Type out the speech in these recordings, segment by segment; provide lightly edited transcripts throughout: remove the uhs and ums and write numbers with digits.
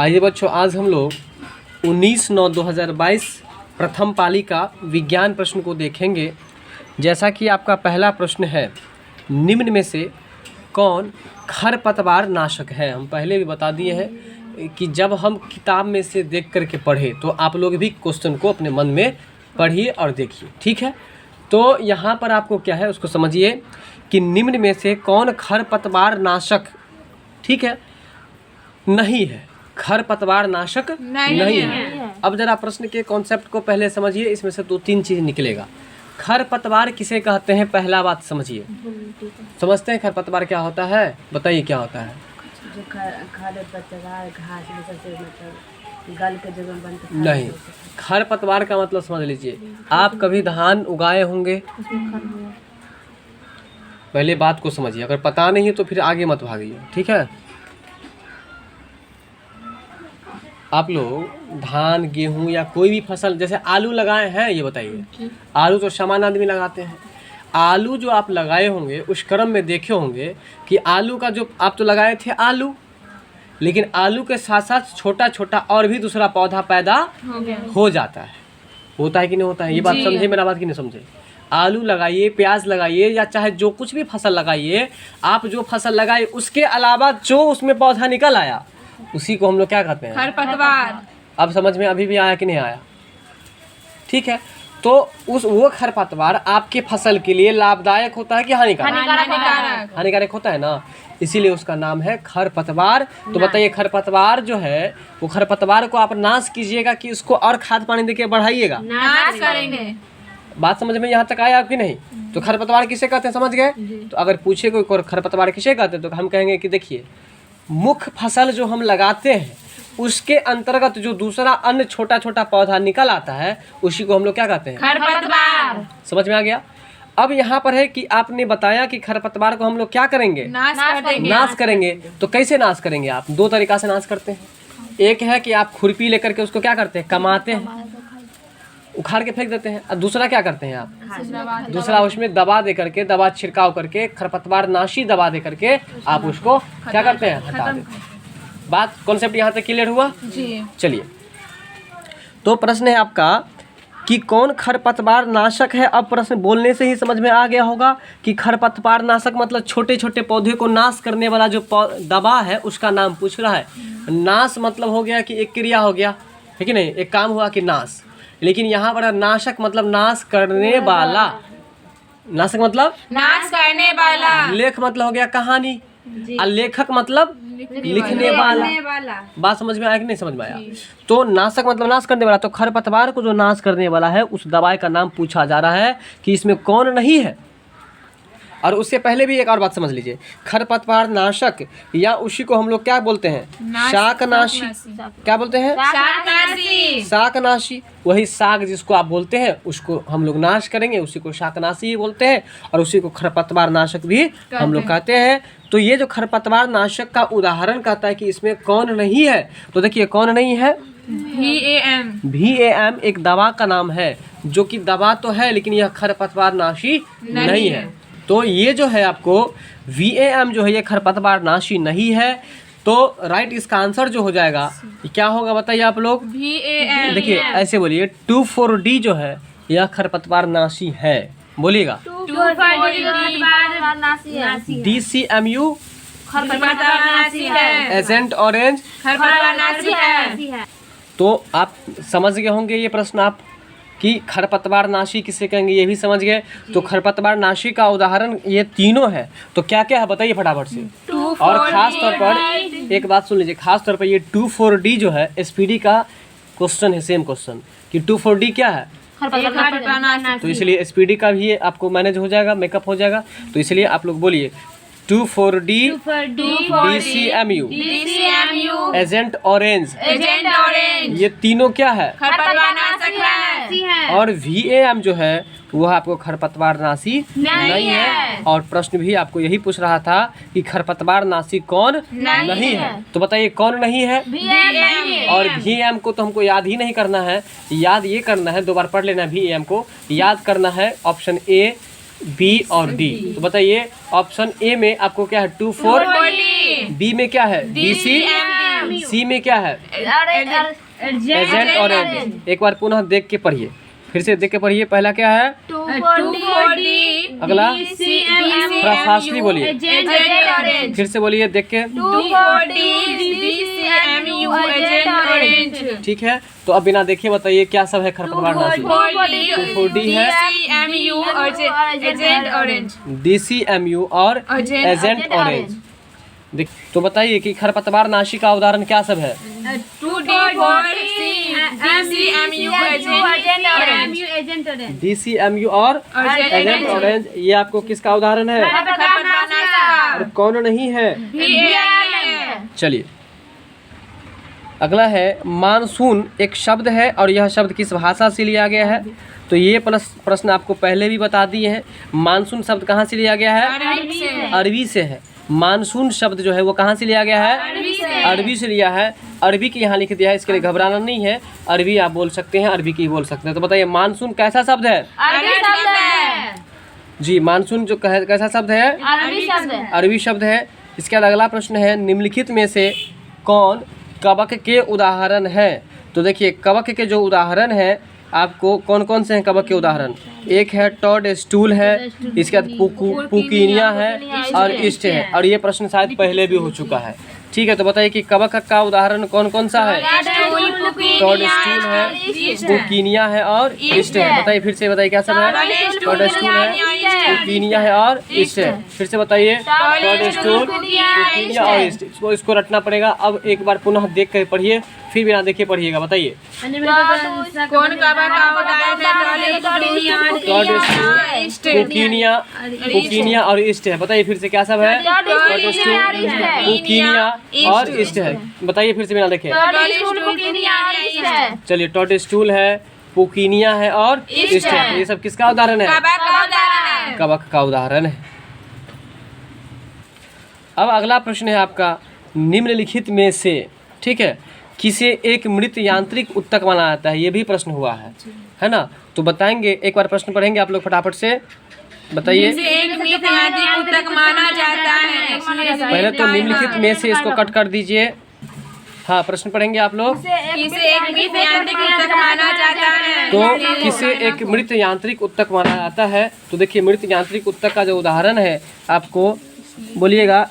आइए बच्चों, आज हम लोग 19/9/2022 प्रथम पाली का विज्ञान प्रश्न को देखेंगे। जैसा कि आपका पहला प्रश्न है, निम्न में से कौन खरपतवार नाशक है। हम पहले भी बता दिए हैं कि जब हम किताब में से देख करके पढ़े तो आप लोग भी क्वेश्चन को अपने मन में पढ़िए और देखिए, ठीक है। तो यहाँ पर आपको क्या है उसको समझिए कि निम्न में से कौन खरपतवार नाशक, ठीक है, नहीं है। खरपतवार नाशक नहीं है। अब जरा प्रश्न के कॉन्सेप्ट को पहले समझिए, इसमें से 2-3 चीज़ निकलेगा। खरपतवार किसे कहते हैं, पहला बात समझिए। समझते हैं खरपतवार क्या होता है? बताइए क्या होता है। जो खरपतवार घास में सबसे मतलब गल के जगह बनता है। नहीं, खरपतवार का मतलब समझ लीजिए। आप कभी धान उगाए होंगे, पहले बात को समझिए। अगर पता नहीं है तो फिर आगे मत भागिए, ठीक है। आप लोग धान, गेहूं या कोई भी फसल, जैसे आलू लगाए हैं, ये बताइए। आलू तो सामान्य आदमी लगाते हैं। आलू जो आप लगाए होंगे उस क्रम में देखे होंगे कि आलू का जो आप तो लगाए थे आलू, लेकिन आलू के साथ साथ छोटा छोटा और भी दूसरा पौधा पैदा हो जाता है। होता है कि नहीं होता है? ये बात समझे, मेरा बात कि नहीं समझे। आलू लगाइए, प्याज लगाइए, या चाहे जो कुछ भी फसल लगाइए, आप जो फसल लगाए उसके अलावा जो उसमें पौधा निकल आया उसी को हम लोग क्या कहते हैं? खरपतवार। अब समझ में अभी भी आया कि नहीं आया? ठीक है। तो वो खरपतवार आपके फसल के लिए लाभदायक होता है कि हानिकारक? हानिकारक होता है ना, इसीलिए उसका नाम है खरपतवार। तो बताइए, खरपतवार जो है वो खरपतवार को आप नाश कीजिएगा कि उसको और खाद पानी देके बढ़ाइएगा? नाश करेंगे। बात समझ में यहाँ तक आया आपकी नहीं? तो खरपतवार किसे कहते हैं, समझ गए? तो अगर पूछे कोई खरपतवार किसे कहते हैं तो हम कहेंगे कि देखिए, मुख्य फसल जो हम लगाते हैं उसके अंतर्गत जो दूसरा अन्य छोटा छोटा पौधा निकल आता है उसी को हम लोग क्या कहते हैं? खरपतवार। समझ में आ गया? अब यहाँ पर है कि आपने बताया कि खरपतवार को हम लोग क्या करेंगे? नाश करेंगे। तो कैसे नाश करेंगे? आप 2 तरीका से नाश करते हैं। एक है कि आप खुरपी लेकर के उसको क्या करते हैं? कमाते हैं, उखाड़ के फेंक देते हैं। और दूसरा क्या करते हैं आप? दूसरा उसमें दवा दे करके, दवा छिड़काव करके, खरपतवार नाशी दवा दे करके आप उसको क्या करते हैं? हटा देते हैं। बात कॉन्सेप्ट यहाँ तक क्लियर हुआ जी। चलिए, तो प्रश्न है आपका कि कौन खरपतवार नाशक है। अब प्रश्न बोलने से ही समझ में आ गया होगा कि खरपतवार नाशक मतलब छोटे छोटे पौधे को नाश करने वाला जो दवा है उसका नाम पूछ रहा है। नाश मतलब हो गया कि एक क्रिया हो गया, है कि नहीं? एक काम हुआ कि नाश। लेकिन यहाँ पर नाशक मतलब नाश करने वाला। नाशक मतलब नाश करने वाला। लेख मतलब हो गया कहानी, और लेखक मतलब लिखने वाला। बात समझ में आया कि नहीं समझ में आया? तो नाशक मतलब नाश करने वाला। तो खरपतवार को जो नाश करने वाला है उस दवाई का नाम पूछा जा रहा है कि इसमें कौन नहीं है। और उससे पहले भी एक और बात समझ लीजिए, खरपतवार नाशक या उसी को हम लोग क्या बोलते हैं? शाकनाशी। क्या बोलते हैं? शाकनाशी। वही साग जिसको आप बोलते हैं उसको हम लोग नाश करेंगे, उसी को शाकनाशी ही बोलते हैं, और उसी को खरपतवार नाशक भी हम लोग कहते हैं। तो ये जो खरपतवार नाशक का उदाहरण कहता है कि इसमें कौन नहीं है, तो देखिए कौन नहीं है? VAM एक दवा का नाम है, जो कि दवा तो है लेकिन यह खरपतवार नाशी नहीं है। तो ये जो है आपको VAM जो है ये खरपतवार नाशी नहीं है। तो राइट इसका आंसर जो हो जाएगा क्या होगा बताइए आप लोग? VAM। देखिए ऐसे बोलिए, 2,4-D जो है यह खरपतवार नाशी है। बोलिएगा DCMU एजेंट ऑरेंज। तो आप समझ गए होंगे ये प्रश्न आप कि खरपतवार नाशी किसे कहेंगे, ये भी समझ गए। तो खरपतवार नाशी का उदाहरण ये तीनों है। तो क्या क्या है बताइए फटाफट से। और खास तौर पर एक बात सुन लीजिए, खास तौर पर ये 2,4-D जो है SPD का क्वेश्चन है, सेम क्वेश्चन कि 2,4-D क्या है। तो इसलिए SPD का भी आपको मैनेज हो जाएगा, मेकअप हो जाएगा। तो इसलिए आप लोग बोलिए 2,4-D DCMU एजेंट ऑरेंज। ये तीनों क्या है? और VAM जो है वह आपको खरपतवार नाशी नहीं है। और प्रश्न भी आपको यही पूछ रहा था कि खरपतवार नाशी कौन नहीं है। तो बताइए कौन नहीं है? और VAM को तो हमको याद ही नहीं करना है, याद ये करना है, 2 बार पढ़ लेना है। VAM को याद करना है ऑप्शन A, B और D। तो बताइए ऑप्शन A में आपको क्या है? 2,4-D। B में क्या है? DC सी में क्या है? Agent orange. एक बार पुनः देख के पढ़िए, फिर से देख के पढ़िए। पहला क्या है? अगला थोड़ा फास्टली बोलिए, फिर से बोलिए देख के। ठीक है, तो अब बिना देखे बताइए क्या सब है खरपतवार नाशी? 2,4-D है, DCMU और एजेंट ऑरेंज। देख तो बताइए कि खरपतवार नाशी का उदाहरण क्या सब है? DCMU और एजेंट ऑरेंज, ये आपको किसका उदाहरण है? और कौन नहीं है? चलिए अगला है मानसून। एक शब्द है और यह शब्द किस भाषा से लिया गया है? तो ये प्रश्न आपको पहले भी बता दिए हैं। मानसून शब्द कहाँ से लिया गया है? अरबी से है। मानसून शब्द जो है वो कहाँ से लिया गया है? अरबी से लिया है। अरबी के यहाँ लिख दिया है, इसके लिए घबराना नहीं है। अरबी आप बोल सकते हैं, अरबी की बोल सकते हैं। तो बताइए मानसून कैसा शब्द है? जी, मानसून जो कैसा शब्द है? अरबी शब्द है। इसके बाद अगला प्रश्न है निम्नलिखित में से कौन कवक के उदाहरण है? तो देखिए कवक के जो उदाहरण है आपको कौन कौन से हैं कवक के उदाहरण? एक है टॉड स्टूल है, इसके बाद पुकीनिया है और इस्ट है। और ये प्रश्न शायद पहले भी हो चुका है। ठीक है, तो बताइए कि कवक का उदाहरण कौन कौन सा है? टॉड स्टूल है, पुकीनिया है और इस्ट है। बताइए फिर से, बताइए क्या सब है? टॉड स्टूल है, पुकीनिया है और इस्ट है। फिर से बताइए, टॉड स्टूल, पुकीनिया और इस्ट। इसको रटना पड़ेगा। अब एक बार पुनः देख कर पढ़िए, फिर बिना देखे पढ़िएगा। बताइए कौन कवक का उदाहरण पुकीनिया और ईस्ट है। बताइए फिर से क्या सब है? पुकीनिया और ईस्ट है। बताइए फिर से बिना देखे। चलिए, टॉड स्टूल है, पुकीनिया है और ईस्ट है। तो ये सब किसका उदाहरण है? कवक का उदाहरण है। अब अगला प्रश्न है आपका निम्नलिखित में से, ठीक है, किसे एक मृत यांत्रिक उत्तक माना जाता है? ये भी प्रश्न हुआ है ना? तो बताएंगे, एक बार प्रश्न पढ़ेंगे आप लोग फटाफट से। बताइए एक मृत यांत्रिक उत्तक माना जाता है। पहले तो निम्नलिखित में से इसको कट कर दीजिए। हाँ, प्रश्न पढ़ेंगे आप लोग। किसे एक मृत यांत्रिक उत्तक माना जाता है? तो किसे एक मृत यांत्रिक उत्तक माना जाता है? तो देखिए मृत यांत्रिक उत्तक का जो उदाहरण है आपको बोलिएगा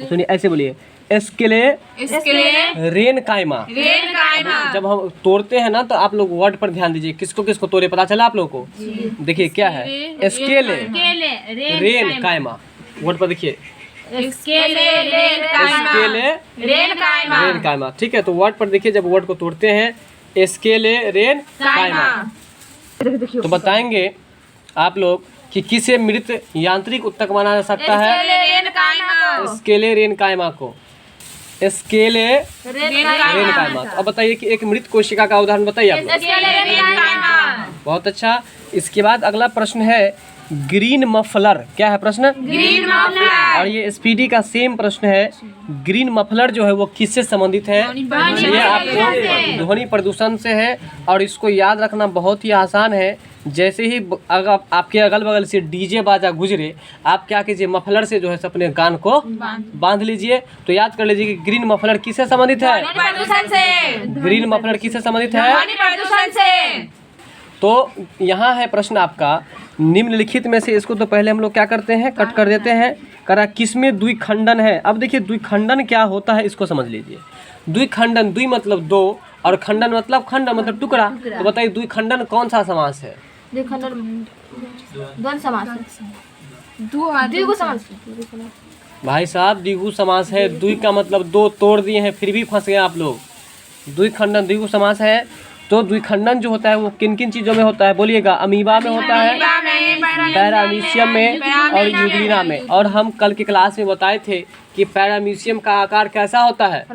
सुनिए ऐसे बोलिए, रेन कायमा। जब हम तोड़ते हैं ना तो आप लोग वर्ड पर ध्यान दीजिए, किसको किसको तोड़े पता चला आप लोगों को? देखिए क्या है? रेन कायमा। वर्ड पर देखिए, रेन कायमा। ठीक है, तो वर्ड पर देखिए, जब वर्ड को तोड़ते हैं एस्केले रेन कायमा। तो बताएंगे आप लोग कि किसे मृत यांत्रिक उत्तक माना जा सकता है? स्केले रेन कायमा को, स्केले रेन कायमा। तो अब बताइए कि एक मृत कोशिका का उदाहरण बताइए आप लोग। बहुत अच्छा। इसके बाद अगला प्रश्न है ग्रीन मफलर। क्या है प्रश्न? Green muffler. और ये स्पीडी का सेम प्रश्न है। ग्रीन मफलर जो है वो किससे संबंधित है? ये आपको ध्वनि प्रदूषण से है। और इसको याद रखना बहुत ही आसान है। जैसे ही अगर आपके अगल बगल से डीजे बाजा गुजरे, आप क्या कीजिए, मफलर से जो है अपने कान को बांध लीजिए। तो याद कर लीजिए कि ग्रीन मफलर किससे संबंधित है? प्रदूषण से। ग्रीन मफलर किससे संबंधित है? प्रदूषण से। तो यहाँ है प्रश्न आपका निम्नलिखित में से, इसको तो पहले हम लोग क्या करते हैं, कट कर देते हैं। करा किसमें द्विखंडन है? अब देखिए द्विखंडन क्या होता है इसको समझ लीजिए। द्विखंडन, द्वि मतलब दो और खंडन मतलब खंड मतलब टुकड़ा। तो बताइए द्विखंडन कौन सा समास है? भाई साहब द्विगु समास है। द्वि का मतलब दो, तोड़ दिए हैं फिर भी फंस गए आप लोग। द्विखंडन द्विगु समास है। तो द्विखंडन जो होता है वो किन किन चीज़ों में होता है बोलिएगा? अमीबा में होता है, पैरामीशियम में और यूग्लिना में। और हम कल की क्लास में बताए थे कि पैरामीशियम का आकार कैसा होता है?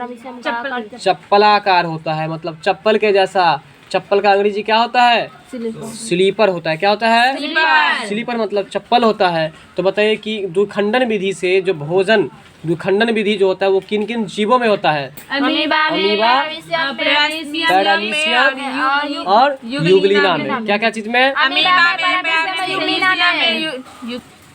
चप्पलाकार होता है, मतलब चप्पल के जैसा। चप्पल का अंग्रेजी क्या होता है? स्लीपर होता है। क्या होता है? स्लीपर मतलब चप्पल होता है। तो बताइए कि द्विखंडन विधि से जो भोजन, द्विखंडन विधि जो होता है वो किन किन जीवों में होता है? अमीबा, पैरामीशियम और यूग्लिना में। क्या क्या चीज में?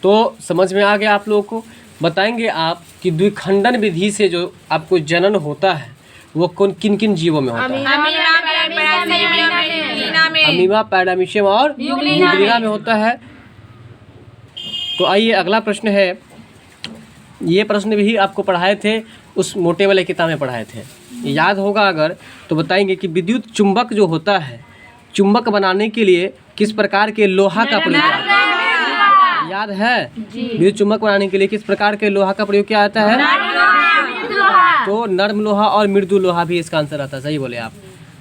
तो समझ में आ गया आप लोगों को। बताएंगे आप कि द्विखंडन विधि से जो आपको जनन होता है वो किन किन जीवों में होता है? अमीबा, पैरामीशियम और यूग्लिना में होता है। तो आइए अगला प्रश्न है। ये प्रश्न भी आपको पढ़ाए थे, उस मोटे वाले किताब में पढ़ाए थे, याद होगा अगर तो बताएंगे कि विद्युत चुंबक जो होता है, चुंबक बनाने के लिए किस प्रकार के लोहा का प्रयोग किया जाता है? याद है? विद्युत चुंबक बनाने के लिए किस प्रकार के लोहा का प्रयोग किया जाता है? तो नर्म लोहा और मृदु लोहा भी इसका आंसर आता है। सही बोले आप।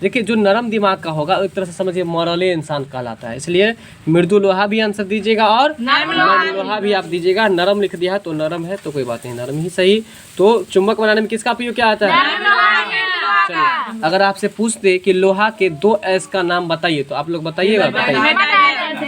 देखिए जो नरम दिमाग का होगा एक तरह से समझिए मॉरले इंसान कहलाता है, इसलिए मृदु लोहा भी आंसर दीजिएगा और नरम लोहा भी आप दीजिएगा। नरम लिख दिया है तो नरम है तो कोई बात नहीं, नरम ही सही। तो चुंबक बनाने में किसका प्रयोग क्या आता है? चलिए अगर आपसे पूछ दे कि लोहा के 2 एस का नाम बताइए तो आप लोग बताइएगा। बताइए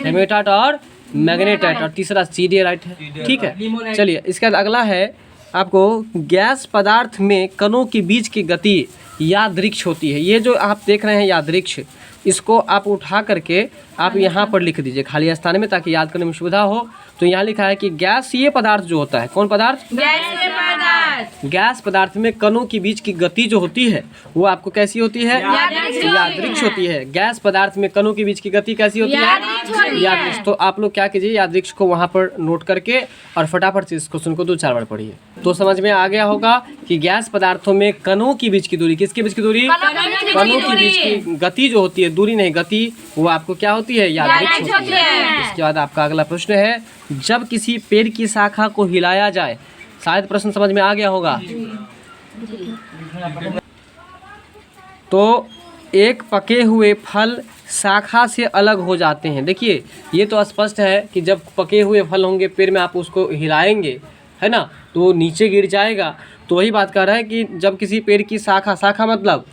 हेमेटाइट और मैग्नेटाइट, और तीसरा सीडियराइट है। ठीक है, चलिए इसके बाद अगला है आपको गैस पदार्थ में कणों के बीच की गति यादृक्ष होती है। ये जो आप देख रहे हैं यादृक्ष, इसको आप उठा करके आप यहाँ पर लिख दीजिए खाली स्थान में ताकि याद करने में सुविधा हो। तो यहाँ लिखा है कि गैसीय पदार्थ जो होता है, कौन पदार्थ? गैस पदार्थ में कणों के बीच की गति जो होती है वो आपको कैसी होती है? यादृक्ष होती है। गैस पदार्थ में कणों के बीच की गति कैसी होती है? यादृक्ष। तो आप लोग क्या कीजिए, यादृक्ष को वहाँ पर नोट करके और फटाफट से इस क्वेश्चन को 2-4 बार पढ़िए तो समझ में आ गया होगा कि गैस पदार्थों में कणों की बीच की दूरी, किसके बीच की दूरी? कणों की बीच की गति जो होती है, दूरी नहीं गति, वो आपको क्या होती है? यादृक्ष होती है। इसके बाद आपका अगला प्रश्न है, जब किसी पेड़ की शाखा को हिलाया जाए, शायद प्रश्न समझ में आ गया होगा, तो एक पके हुए फल शाखा से अलग हो जाते हैं। देखिए ये तो स्पष्ट है कि जब पके हुए फल होंगे पेड़ में, आप उसको हिलाएंगे है ना, तो वो नीचे गिर जाएगा। तो वही बात कर रहा है कि जब किसी पेड़ की शाखा, शाखा मतलब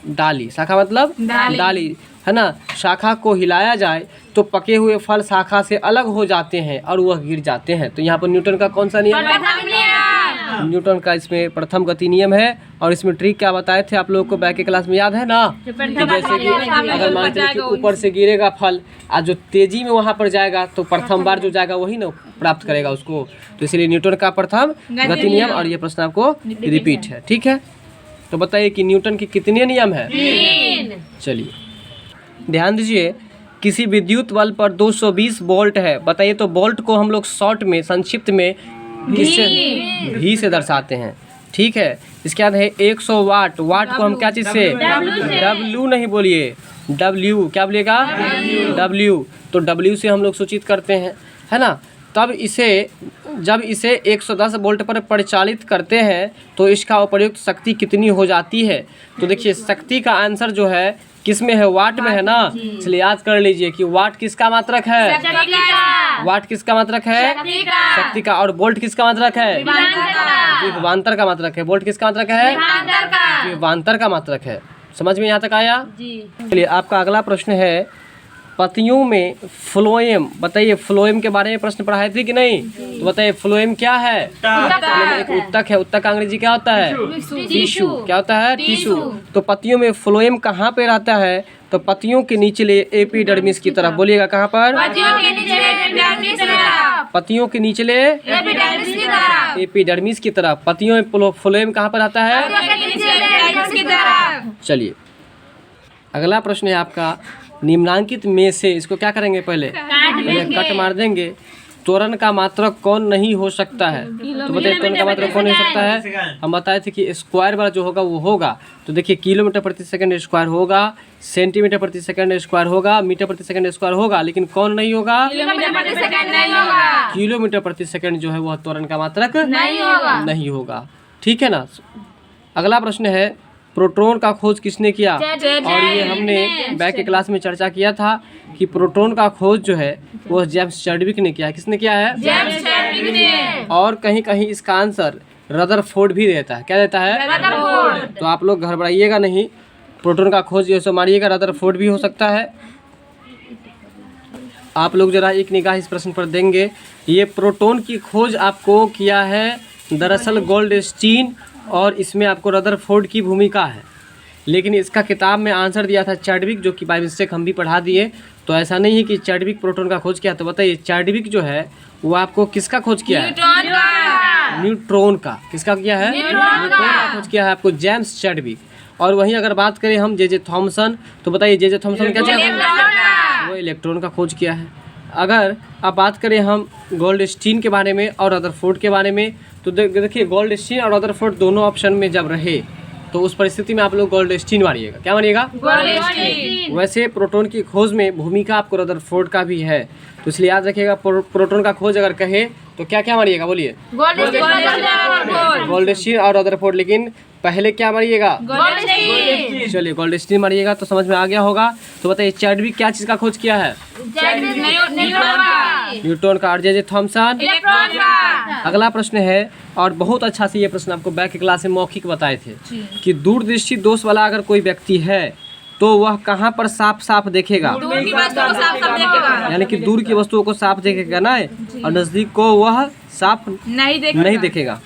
डाली, शाखा मतलब डाली है ना, शाखा को हिलाया जाए तो पके हुए फल शाखा से अलग हो जाते हैं और वह गिर जाते हैं। तो यहाँ पर न्यूटन का कौन सा नियम है? न्यूटन का इसमें प्रथम गति नियम है। और इसमें ट्रिक क्या बताए थे आप लोगों को बैक के क्लास में, याद है ना? कि जैसे कि अगर मान लीजिए कि ऊपर से गिरेगा फल और जो तेजी में वहाँ पर जाएगा तो प्रथम बार जो जाएगा वही ना प्राप्त करेगा उसको। तो इसलिए न्यूटन का प्रथम गति नियम, और ये प्रश्न आपको रिपीट है। ठीक है, तो बताइए कि न्यूटन के कितने नियम है? 3। चलिए ध्यान दीजिए, किसी विद्युत बल्ब पर 220 वोल्ट है। बताइए तो वोल्ट को हम लोग शॉर्ट में, संक्षिप्त में किससे? भी से दर्शाते हैं। ठीक है, इसके बाद है 100 वाट। वाट को हम क्या चीज़ से? डब्ल्यू नहीं बोलिए, डब्ल्यू क्या बोलिएगा? डब्ल्यू। तो डब्ल्यू से हम लोग सूचित करते हैं, है ना। तब इसे जब इसे 110 वोल्ट पर परिचालित करते हैं तो इसका उपयुक्त शक्ति कितनी हो जाती है? तो देखिए शक्ति का आंसर जो है किस में है? वाट में है ना। इसलिए याद कर लीजिए कि वाट किसका मात्रक है? वाट किसका मात्रक है? शक्ति का। और वोल्ट किसका मात्रक है? विभवांतर का मात्रक है। वोल्ट किसका मात्रक है? विभवांतर का मात्रक है। समझ में यहाँ तक आया? चलिए आपका अगला प्रश्न है, पतियों में फ्लोएम। बताइए फ्लोएम के बारे में प्रश्न पढ़ाए थे कि नहीं? तो बताइए फ्लोएम क्या है? एक उत्तक है। उत्तक का अंग्रेजी क्या होता है? टिश्यू। क्या होता है? टिश्यू। तो पतियों में फ्लोएम कहाँ पे रहता है? तो पतियों के निचले एपिडर्मिस की तरफ। बोलिएगा कहाँ पर? पतियों के निचले एपिडर्मिस की तरफ। पतियों में फ्लोएम कहाँ पर रहता है? चलिए अगला प्रश्न है आपका, निम्नांकित में से, इसको क्या करेंगे? पहले कट मार देंगे। त्वरण का मात्रक कौन नहीं हो सकता है? तो बताइए त्वरण का मात्रक कौन नहीं हो सकता है? हम बताए थे कि स्क्वायर वाला जो होगा वो होगा। तो देखिए किलोमीटर प्रति सेकंड स्क्वायर होगा, सेंटीमीटर प्रति सेकंड स्क्वायर होगा, मीटर प्रति सेकंड स्क्वायर होगा, लेकिन कौन नहीं होगा? किलोमीटर प्रति सेकंड जो है वह त्वरण का मात्रक नहीं होगा। ठीक है ना। अगला प्रश्न है, प्रोटॉन का खोज किसने किया? और ये हमने बैक के क्लास में चर्चा किया था कि प्रोटॉन का खोज जो है वो जेम्स चैडविक ने किया। किसने किया है? जेम्स चैडविक ने। और कहीं कहीं इसका आंसर रदरफोर्ड भी देता है। क्या देता है? रदरफोर्ड। तो आप लोग घबराइएगा नहीं, प्रोटॉन का खोज ये मारिएगा रदरफोर्ड भी हो सकता है। आप लोग जरा एक निगाह इस प्रश्न पर देंगे। ये प्रोटॉन की खोज आपको किया है दरअसल गोल्डस्टीन, और इसमें आपको रदरफोर्ड की भूमिका है, लेकिन इसका किताब में आंसर दिया था चैडविक, जो कि बाय मिस्टेक हम भी पढ़ा दिए। तो ऐसा नहीं है कि चैडविक प्रोटॉन का खोज किया। तो बताइए चैडविक जो है वो आपको किसका खोज किया है? न्यूट्रॉन का। किसका किया है? न्यूट्रॉन का खोज किया है आपको जेम्स चैडविक। और वहीं अगर बात करें हम जे थॉमसन, तो बताइए जे थॉमसन क्या किया? वो इलेक्ट्रॉन का खोज किया है। अगर अब बात करें हम गोल्डस्टीन के बारे में और रदरफोर्ड के बारे में, तो देखिए गोल्डस्टीन और रदरफोर्ड दोनों ऑप्शन में जब रहे तो उस परिस्थिति में आप लोग गोल्डस्टीन मानिएगा। क्या मानिएगा? वैसे प्रोटॉन की खोज में भूमिका आपको रदरफोर्ड का भी है, तो इसलिए याद रखिएगा प्रोटॉन का खोज अगर कहे तो क्या क्या मानिएगा? बोलिए गोल्डस्टीन और रदरफोर्ड। लेकिन पहले क्या मानिएगा? चलिए गोल्डस्टीन मानिएगा तो समझ में आ गया होगा। तो बताइए चैडविक क्या चीज़ का खोज किया है? न्यूट्रॉन का। और जे थॉमसन? अगला प्रश्न है, और बहुत अच्छा से ये प्रश्न आपको बैक की क्लास में मौखिक बताए थे कि दूरदृष्टि दोष वाला अगर कोई व्यक्ति है तो वह कहाँ पर साफ साफ देखेगा? यानी कि दूर की वस्तुओं को साफ देखेगा ना, और नजदीक को वह साफ नहीं देखेगा।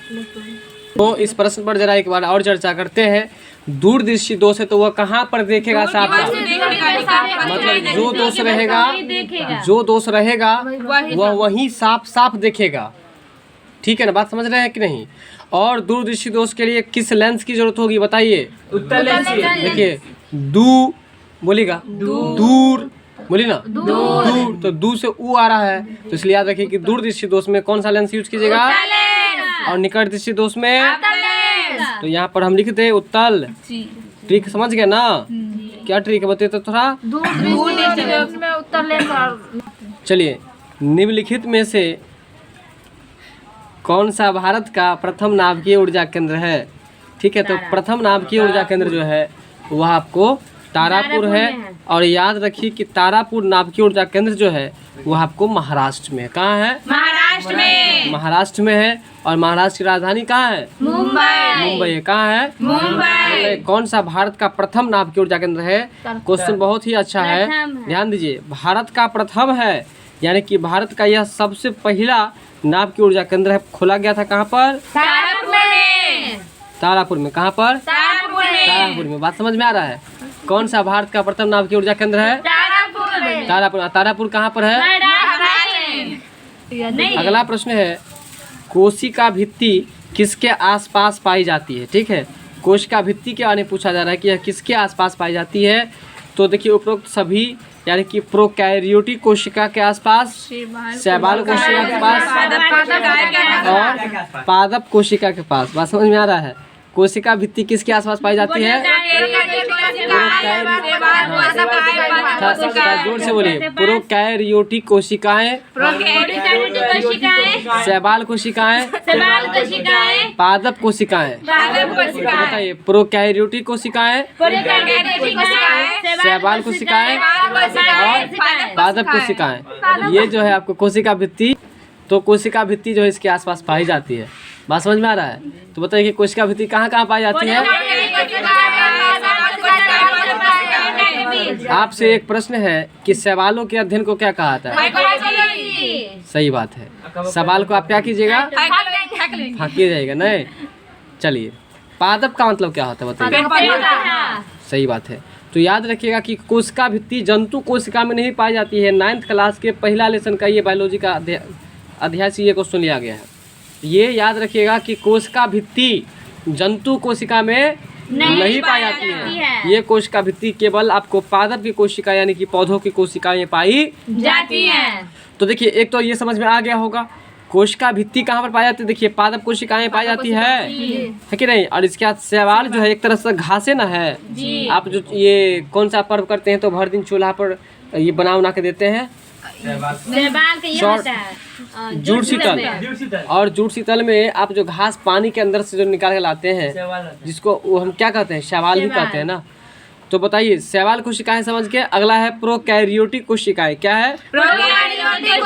तो इस प्रश्न पर जरा एक बार और चर्चा करते हैं। दूरदृष्टि दोष है तो वह कहाँ पर देखेगा साफ साफ? मतलब जो दोष रहेगा वह वहीं साफ साफ देखेगा। ठीक है ना, बात समझ रहे हैं कि नहीं? और दूरदृष्टि दोष के लिए किस लेंस की जरूरत होगी बताइए? उत्तल लेंस। देखिए बोलिएगा दूर, बोलिए ना दूर, तो दू से ऊ आ रहा है, तो इसलिए याद रखिए कि दूरदृष्टि दोष में कौन सा लेंस यूज कीजिएगा? और निकट दृष्टि दोष में तो यहाँ पर हम लिखते हैं उत्तल। ट्रिक समझ गए ना? क्या ट्रिक है बताइए तो थोड़ा। चलिए निम्नलिखित में से कौन सा भारत का प्रथम नाभिकीय ऊर्जा केंद्र है? ठीक है, तो प्रथम नाभिकीय ऊर्जा केंद्र जो है वह आपको तारापुर है। और याद रखिए कि तारापुर नाभिकीय ऊर्जा केंद्र जो है वह आपको महाराष्ट्र में। कहाँ है? महाराष्ट्र में है। और महाराष्ट्र की राजधानी कहाँ है? मुंबई। कहाँ है? मुंबई। कौन सा भारत का प्रथम नाभिकीय ऊर्जा केंद्र है? क्वेश्चन बहुत ही अच्छा है, ध्यान दीजिए। भारत का प्रथम है, यानी कि भारत का यह सबसे पहला नाभिकीय ऊर्जा केंद्र है। खोला गया था कहाँ पर? तारापुर में। कहाँ पर? तारापुर में। बात समझ में आ रहा है? कौन सा भारत का प्रथम नाभिकीय ऊर्जा केंद्र है? तारापुर। तारापुर कहाँ पर है? अगला प्रश्न है, कोशिका भित्ति किसके आसपास पाई जाती है? ठीक है, कोशिका भित्ति के बारे में पूछा जा रहा है कि यह किसके आसपास पाई जाती है। तो देखिए उपरोक्त सभी, यानी कि प्रोकैरियोटिक कोशिका के आसपास, शैवाल कोशिका के पास और पादप कोशिका के पास। बात समझ में आ रहा है? कोशिका भित्ति किसके आसपास पाई जाती है? जोर से बोलिए। प्रोकैरियोटिक कोशिकाएं, शैवाल कोशिकाएं, पादप कोशिकाएं। बताइए प्रोकैरियोटिक कोशिकाएं, शैवाल कोशिकाएं और पादप कोशिकाएं। ये जो है आपको कोशिका भित्ति, तो कोशिका भित्ति जो है इसके आसपास पाई जाती है। बात समझ में आ रहा है? तो बताइए कि कोशिका भित्ति कहाँ कहाँ पाई जाती है? आपसे एक प्रश्न है कि शैवालों के अध्ययन को क्या कहा था? सही बात है। सवाल को आप क्या कीजिएगा? फाँकिए जाएगा नहीं। चलिए पादप का मतलब क्या होता है बताइए? सही बात है। तो याद रखिएगा कि कोशिका भित्ति जंतु कोशिका में नहीं पाई जाती है। 9th क्लास के पहला लेसन का ये बायोलॉजी का अध्याय से ये क्वेश्चन लिया गया है। ये याद रखिएगा कि कोशिका भित्ति जंतु कोशिका में नहीं पाई जाती है। ये कोशिका भित्ति केवल आपको पादप की कोशिका यानी कि पौधों की कोशिकाएं पाई जाती हैं। तो देखिए एक तो ये समझ में आ गया होगा कोशिका भित्ति कहाँ पर पाई जाती है। देखिए पादप कोशिकाएं पाई जाती है कि नहीं। और इसके बाद शैवाल जो है एक तरह से घासे ना है। आप जो ये कौन सा पर्व करते हैं तो भर दिन चूल्हा पर ये बना के देते हैं जूड़ शीतल। और जूड़ शीतल में आप जो घास पानी के अंदर से जो निकाल के लाते हैं जिसको वो हम क्या कहते हैं? शैवाल ही कहते हैं ना। तो बताइए शैवाल कोशिकाएं समझ के। अगला है प्रोकैरियोटिक कोशिकाएं। क्या है? प्रोकैरियोटिक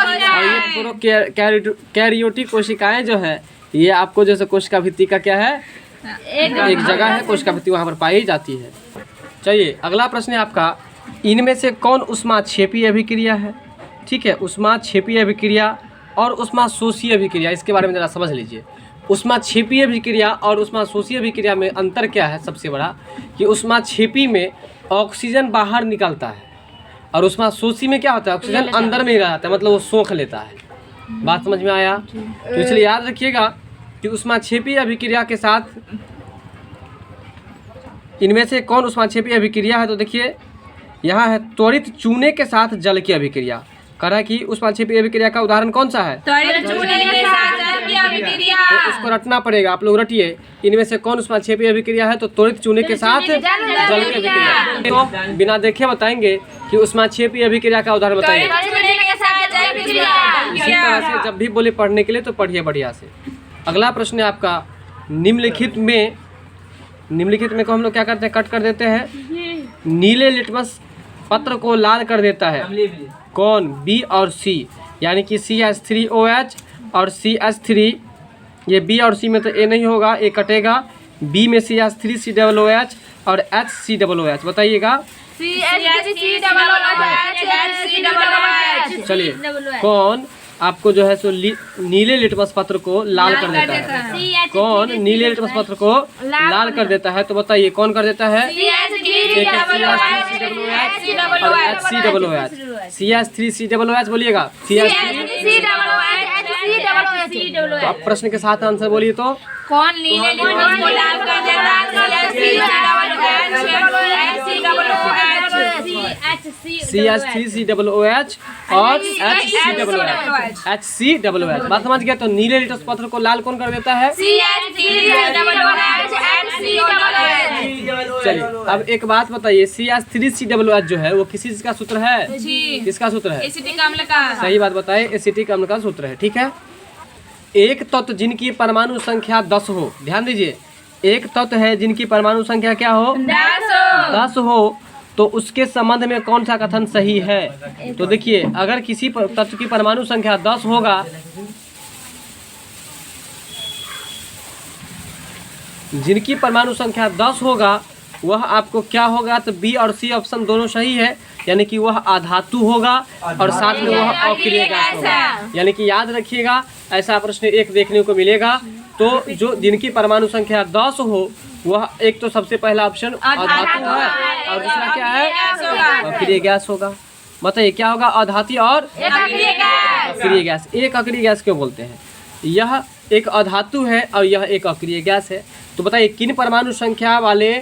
कोशिकाएं जो है ये आपको जैसे कोशिका भित्ति का क्या है? एक जगह है कोशिका भित्ति, वहाँ पर पाई जाती है। चलिए अगला प्रश्न है आपका, इनमें से कौन ऊष्माक्षेपीय अभिक्रिया है? ठीक है, ऊष्माक्षेपीय अभिक्रिया और ऊष्माशोषीय अभिक्रिया, इसके बारे में ज़रा समझ लीजिए। ऊष्माक्षेपीय अभिक्रिया और ऊष्माशोषीय अभिक्रिया में अंतर क्या है? सबसे बड़ा कि ऊष्माक्षेपी में ऑक्सीजन बाहर निकलता है और उष्माशोषी में क्या होता है, ऑक्सीजन अंदर में जाता है, मतलब वो सोख लेता है। बात समझ में आया? तो इसलिए याद रखिएगा कि उष्माक्षेपीय अभिक्रिया के साथ इनमें से कौन उष्माक्षेपीय अभिक्रिया है। तो देखिए यहाँ है त्वरित चूने के साथ जल की अभिक्रिया। कह रहा है कि उष्माक्षेपीय अभिक्रिया का उदाहरण कौन सा है, त्वरित चूने के साथ जल की अभिक्रिया। तो इसको रटना पड़ेगा, आप लोग रटिए। इनमें से कौन उष्माक्षेपीय अभिक्रिया है, तो त्वरित चूने के साथ जल की अभिक्रिया। तो बिना देखे बताएंगे कि उष्माक्षेपीय अभिक्रिया का उदाहरण बताइए। त्वरित चूने के साथ जल की इसी तरह से जब भी बोले पढ़ने के लिए तो पढ़िए बढ़िया से। अगला प्रश्न है आपका, निम्नलिखित में को हम लोग क्या करते हैं, कट कर देते हैं। नीले लिटमस पत्र को लाल कर देता है कौन, बी और सी, यानी कि CH3OH और CH3। ये बी और सी में तो ए नहीं होगा, ए कटेगा। बी में CH3COOH और HCOOH बताइएगा। चलिए कौन आपको जो है सो नीले लिटमस पत्र को लाल कर देता है, कौन नीले लिटमस पत्र को लाल कर देता है, तो बताइए कौन कर देता है। और HCOOH बोलिएगा। तो आप प्रश्न के साथ आंसर बोलिए। तो कौन नीले लिटमस को लाल कर देता है, CH3COOH और HCOOH। बात समझ गया? तो नीले लिटमस पत्र को लाल कौन कर देता है, चलिए अब एक बात बताइए, CH3COOH जो है वो किसी चीज का सूत्र है, किसका सूत्र है, एसिटिक अम्ल का। सही बात बताए, एसिटिक अम्ल का सूत्र है। ठीक है, एक तत्व जिनकी परमाणु संख्या 10 हो, ध्यान दीजिए, एक तत्व है जिनकी परमाणु संख्या क्या हो, 10 हो, तो उसके संबंध में कौन सा कथन सही है। तो देखिए अगर किसी तत्व की परमाणु संख्या 10 होगा, जिनकी परमाणु संख्या 10 होगा वह आपको क्या होगा, तो बी और सी ऑप्शन दोनों सही है, यानी कि वह अधातु होगा और साथ में वह अक्रिय गैस होगा। यानी कि याद रखिएगा, ऐसा प्रश्न एक देखने को मिलेगा। तो जो जिनकी परमाणु संख्या 10 हो वह एक तो सबसे पहला ऑप्शन अधातु है और दूसरा क्या है, अक्रिय गैस होगा। बताइए क्या होगा, अधातु और अक्रिय गैस। एक अक्रिय गैस क्यों बोलते हैं, यह एक अधातु है और यह एक अक्रिय गैस है। तो बताइए किन परमाणु संख्या वाले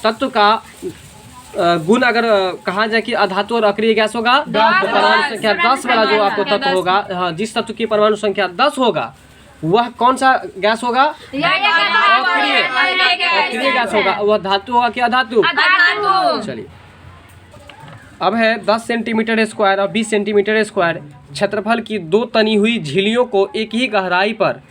तत्व का गुण अगर कहा जाए कि अधातु और अक्रिय गैस होगा, तो परमाणु संख्या 10 वाला जो आपको तत्व होगा, हाँ, जिस तत्व की परमाणु संख्या 10 होगा वह कौन सा गैस होगा, अक्रिय गैस होगा। वह धातु होगा कि अधातु। चलिए अब है 10 सेंटीमीटर स्क्वायर और 20 सेंटीमीटर स्क्वायर क्षेत्रफल की 2 तनी हुई झिल्लियों को एक ही गहराई पर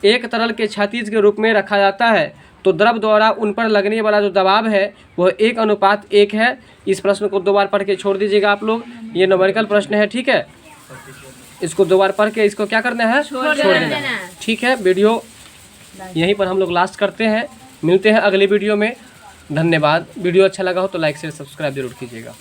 एक तरल के क्षैतिज के रूप में रखा जाता है, तो द्रव द्वारा उन पर लगने वाला जो दबाव है वह 1:1 है। इस प्रश्न को 2 बार पढ़ के छोड़ दीजिएगा आप लोग, ये न्यूमेरिकल प्रश्न है। ठीक है, इसको 2 बार पढ़ के इसको क्या करना है, छोड़ देना। ठीक है, वीडियो यहीं पर हम लोग लास्ट करते हैं, मिलते हैं अगले वीडियो में। धन्यवाद। वीडियो अच्छा लगा हो तो लाइक शेयर सब्सक्राइब जरूर कीजिएगा।